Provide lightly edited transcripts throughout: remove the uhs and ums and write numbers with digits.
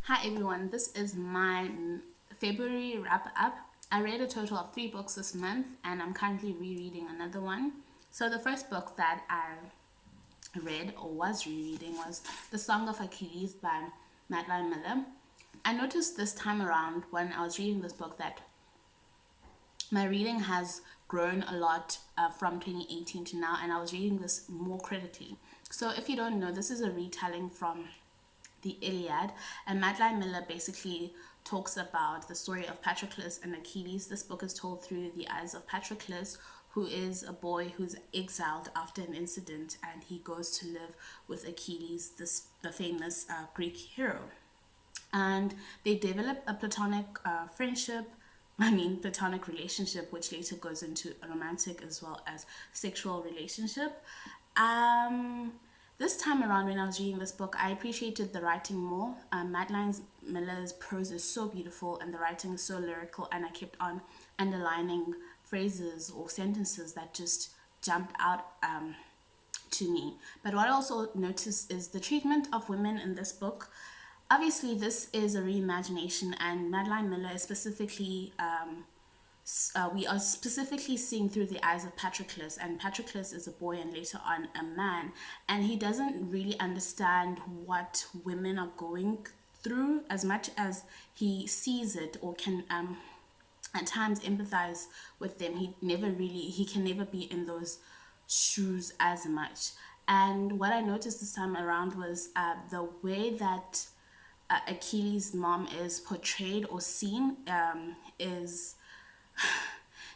Hi everyone, this is my February wrap up. I read a total of 3 books this month and I'm currently rereading another one. So, the first book that I read or was rereading was The Song of Achilles by Madeline Miller. I noticed this time around when I was reading this book that my reading has grown a lot from 2018 to now, and I was reading this more critically. So, if you don't know, this is a retelling from the Iliad, and Madeline Miller basically talks about the story of Patroclus and Achilles. This book is told through the eyes of Patroclus, who is a boy who's exiled after an incident, and he goes to live with Achilles, the famous Greek hero. And they develop a platonic platonic relationship, which later goes into a romantic as well as sexual relationship. Um, this time around, when I was reading this book, I appreciated the writing more. Madeline Miller's prose is so beautiful and the writing is so lyrical, and I kept on underlining phrases or sentences that just jumped out to me. But what I also noticed is the treatment of women in this book. Obviously, this is a reimagination, and Madeline Miller is specifically we are specifically seeing through the eyes of Patroclus, and Patroclus is a boy and later on a man, and he doesn't really understand what women are going through as much as he sees it or can at times empathize with them. He can never be in those shoes as much. And what I noticed this time around was the way that Achilles' mom is portrayed or seen is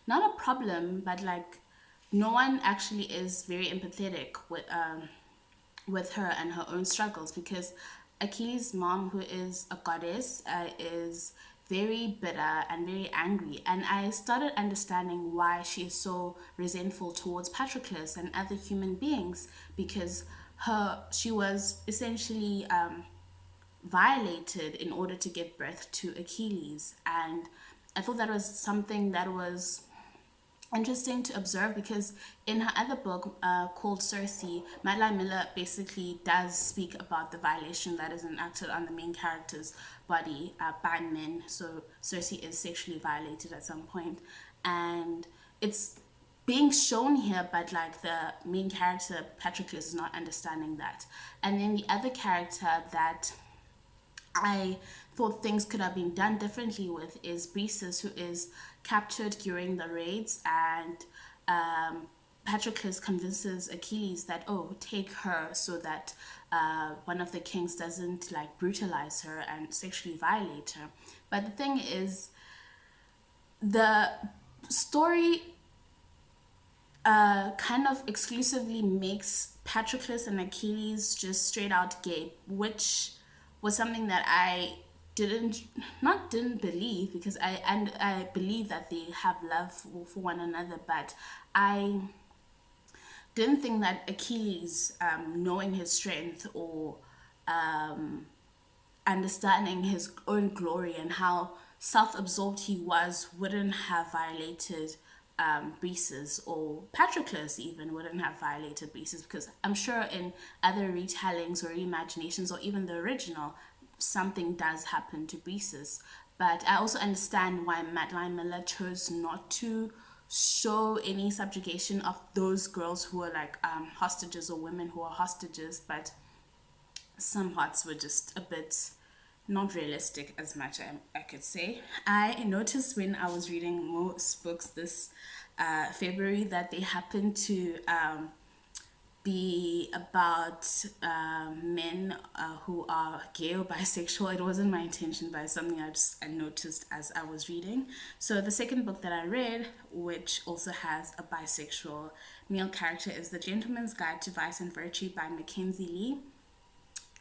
not a problem, but like no one actually is very empathetic with her and her own struggles, because Achilles' mom, who is a goddess, is very bitter and very angry. And I started understanding why she is so resentful towards Patroclus and other human beings, because she was essentially violated in order to give birth to Achilles. And I thought that was something that was interesting to observe, because in her other book called Circe, Madeline Miller basically does speak about the violation that is enacted on the main character's body by men. So Circe is sexually violated at some point, and it's being shown here, but like the main character Patroclus is not understanding that. And then the other character that I thought things could have been done differently with is Bresis, who is captured during the raids, and Patroclus convinces Achilles that, oh, take her so that one of the kings doesn't like brutalize her and sexually violate her. But the thing is, the story kind of exclusively makes Patroclus and Achilles just straight out gay, which was something that I didn't believe, because I believe that they have love for one another, but I didn't think that Achilles, knowing his strength or understanding his own glory and how self-absorbed he was, wouldn't have violated Bresis, or Patroclus even wouldn't have violated Bresis, because I'm sure in other retellings or reimaginations or even the original, something does happen to Bresis. But I also understand why Madeline Miller chose not to show any subjugation of those girls who are like hostages, or women who are hostages, but some parts were just a bit not realistic as much, I could say. I noticed when I was reading most books this February that they happen to be about men who are gay or bisexual. It wasn't my intention, but it's something I noticed as I was reading. So the second book that I read, which also has a bisexual male character, is The Gentleman's Guide to Vice and Virtue by Mackenzie Lee.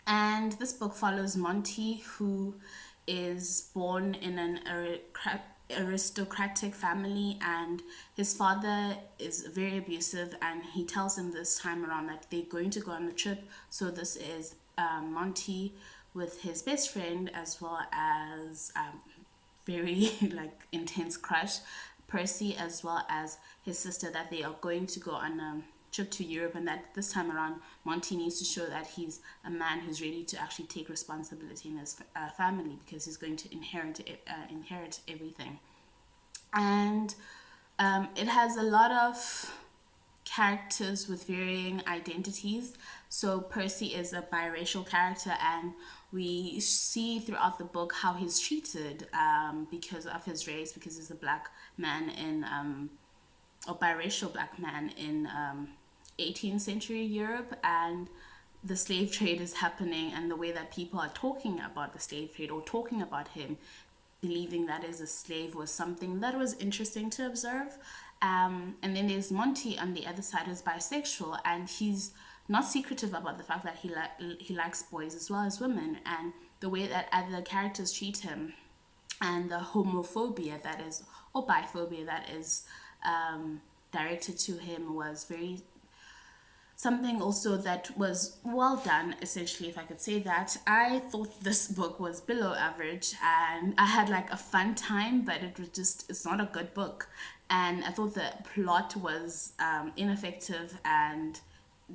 And this book follows Monty, who is born in an aristocratic family, and his father is very abusive, and he tells him this time around that they're going to go on a trip. So this is Monty with his best friend, as well as very like intense crush Percy, as well as his sister, that they are going to go on a trip to Europe, and that this time around Monty needs to show that he's a man who's ready to actually take responsibility in his family, because he's going to inherit everything. And it has a lot of characters with varying identities. So Percy is a biracial character, and we see throughout the book how he's treated because of his race, because he's a black man in or biracial black man in 18th century Europe, and the slave trade is happening, and the way that people are talking about the slave trade or talking about him, believing that as a slave, was something that was interesting to observe. And then there's Monty on the other side, who's bisexual, and he's not secretive about the fact that he likes boys as well as women, and the way that other characters treat him, and the homophobia that is, or biphobia that is directed to him, was very something also that was well done, essentially, if I could say that. I thought this book was below average, and I had like a fun time, but it's not a good book. And I thought the plot was ineffective, and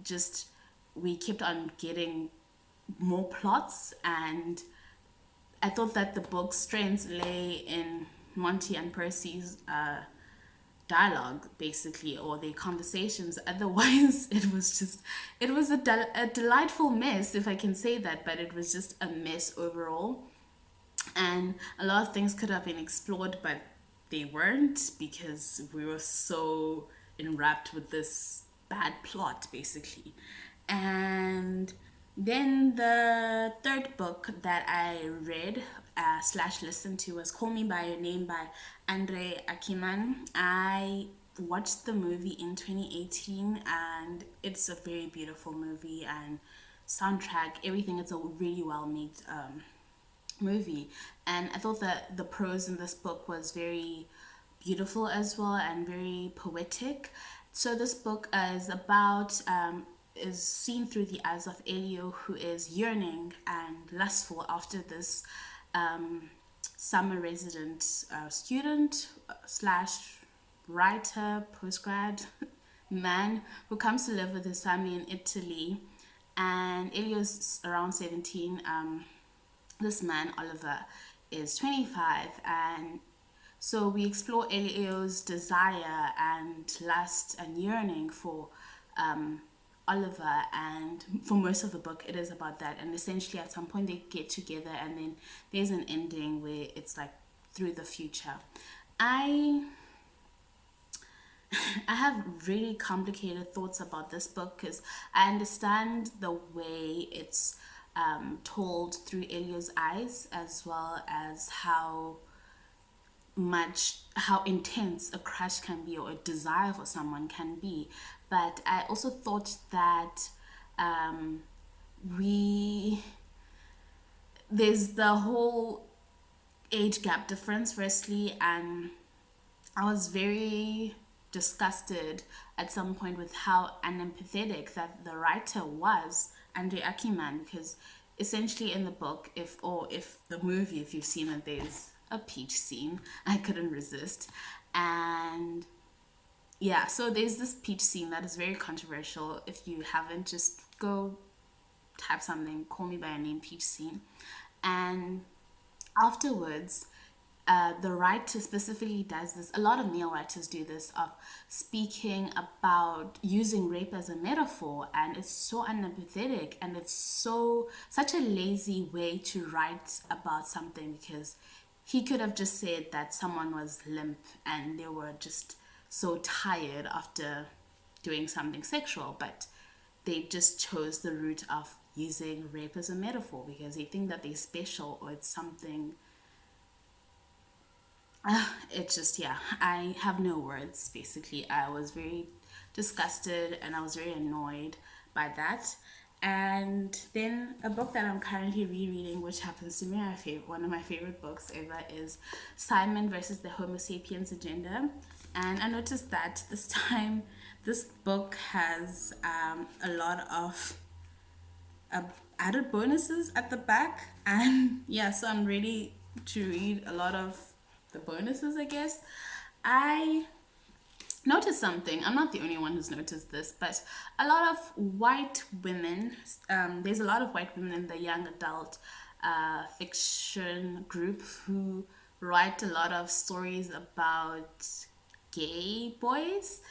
just we kept on getting more plots, and I thought that the book's strengths lay in Monty and Percy's dialogue, basically, or their conversations. Otherwise, it was a delightful mess, if I can say that, but it was just a mess overall. And a lot of things could have been explored, but they weren't, because we were so enwrapped with this bad plot, basically. And then the third book that I read slash listened to was Call Me By Your Name by Andre Aciman. I watched the movie in 2018, and it's a very beautiful movie, and soundtrack, everything. It's a really well made movie, and I thought that the prose in this book was very beautiful as well, and very poetic. So this book is about is seen through the eyes of Elio, who is yearning and lustful after this summer resident student slash writer, postgrad man, who comes to live with his family in Italy. And Elio's around 17. This man, Oliver, is 25, and so we explore Elio's desire and lust and yearning for Oliver, and for most of the book it is about that. And essentially at some point they get together, and then there's an ending where it's like through the future. I have really complicated thoughts about this book, because I understand the way it's told through Elio's eyes, as well as how intense a crush can be, or a desire for someone can be. But I also thought that there's the whole age gap difference, firstly, and I was very disgusted at some point with how unempathetic that the writer was, Andre Aciman, because essentially in the book, if the movie, if you've seen it, there's a peach scene. I couldn't resist. And yeah, so there's this peach scene that is very controversial. If you haven't, just go type something, Call Me By Your Name, peach scene. And afterwards, the writer specifically does this. A lot of male writers do this, of speaking about using rape as a metaphor, and it's so unempathetic, and it's such a lazy way to write about something, because he could have just said that someone was limp and they were just so tired after doing something sexual, but they just chose the route of using rape as a metaphor because they think that they're special, or it's something. It's just, yeah, I have no words, basically. I was very disgusted, and I was very annoyed by that. And then a book that I'm currently rereading, which happens to be one of my favorite books ever, is Simon versus the Homo sapiens Agenda. And I noticed that this time this book has a lot of added bonuses at the back, and yeah, so I'm ready to read a lot of the bonuses, I guess. I noticed something. I'm not the only one who's noticed this, but a lot of white women, there's a lot of white women in the young adult fiction group who write a lot of stories about gay boys.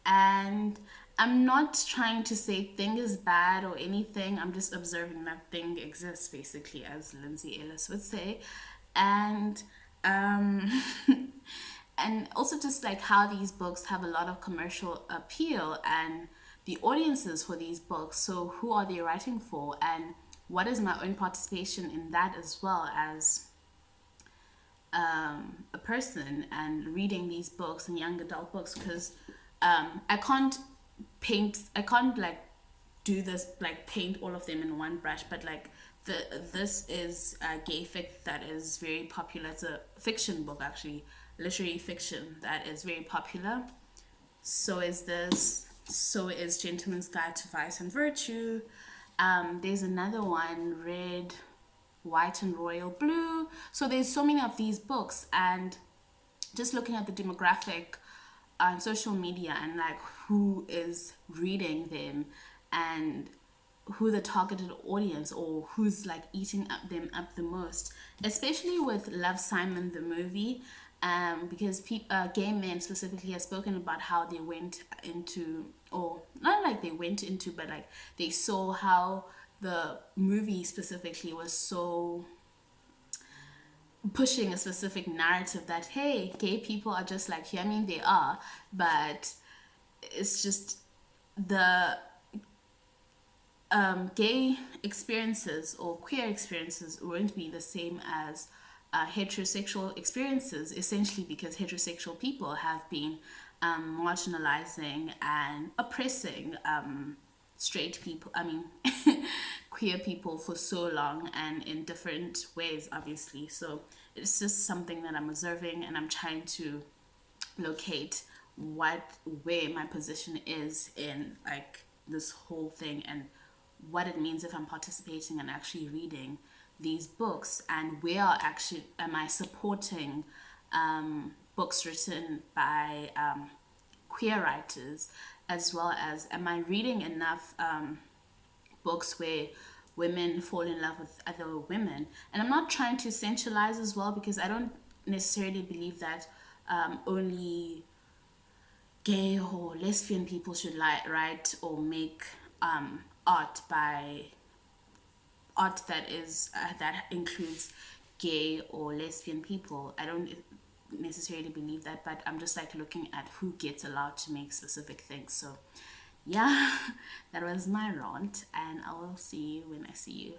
And I'm not trying to say thing is bad or anything. I'm just observing that thing exists, basically, as Lindsay Ellis would say. And um, and also just like how these books have a lot of commercial appeal and the audiences for these books. So who are they writing for, and what is my own participation in that as well as a person and reading these books and young adult books, because I can't I can't like do this, like paint all of them in one brush, but like this is a gay fic that is very popular. It's a fiction book, actually, literary fiction that is very popular. So is this. So is Gentleman's Guide to Vice and Virtue. There's another one, Red, White, and Royal Blue. So there's so many of these books, and just looking at the demographic on social media and like who is reading them and who the targeted audience or who's like eating up them up the most, especially with Love, Simon the movie. Because gay men specifically have spoken about how they went into, or not like they went into, but like they saw how the movie specifically was so pushing a specific narrative that, hey, gay people are just like you. I mean, they are, but it's just the gay experiences or queer experiences won't be the same as heterosexual experiences, essentially because heterosexual people have been marginalizing and oppressing straight people, I mean, queer people for so long and in different ways, obviously. So it's just something that I'm observing, and I'm trying to locate where my position is in like this whole thing, and what it means if I'm participating and actually reading these books, and where actually am I supporting books written by queer writers, as well as am I reading enough books where women fall in love with other women. And I'm not trying to centralize as well, because I don't necessarily believe that only gay or lesbian people should write or make art by art that includes gay or lesbian people. I don't necessarily believe that, but I'm just like looking at who gets allowed to make specific things. So yeah, that was my rant, and I will see you when I see you.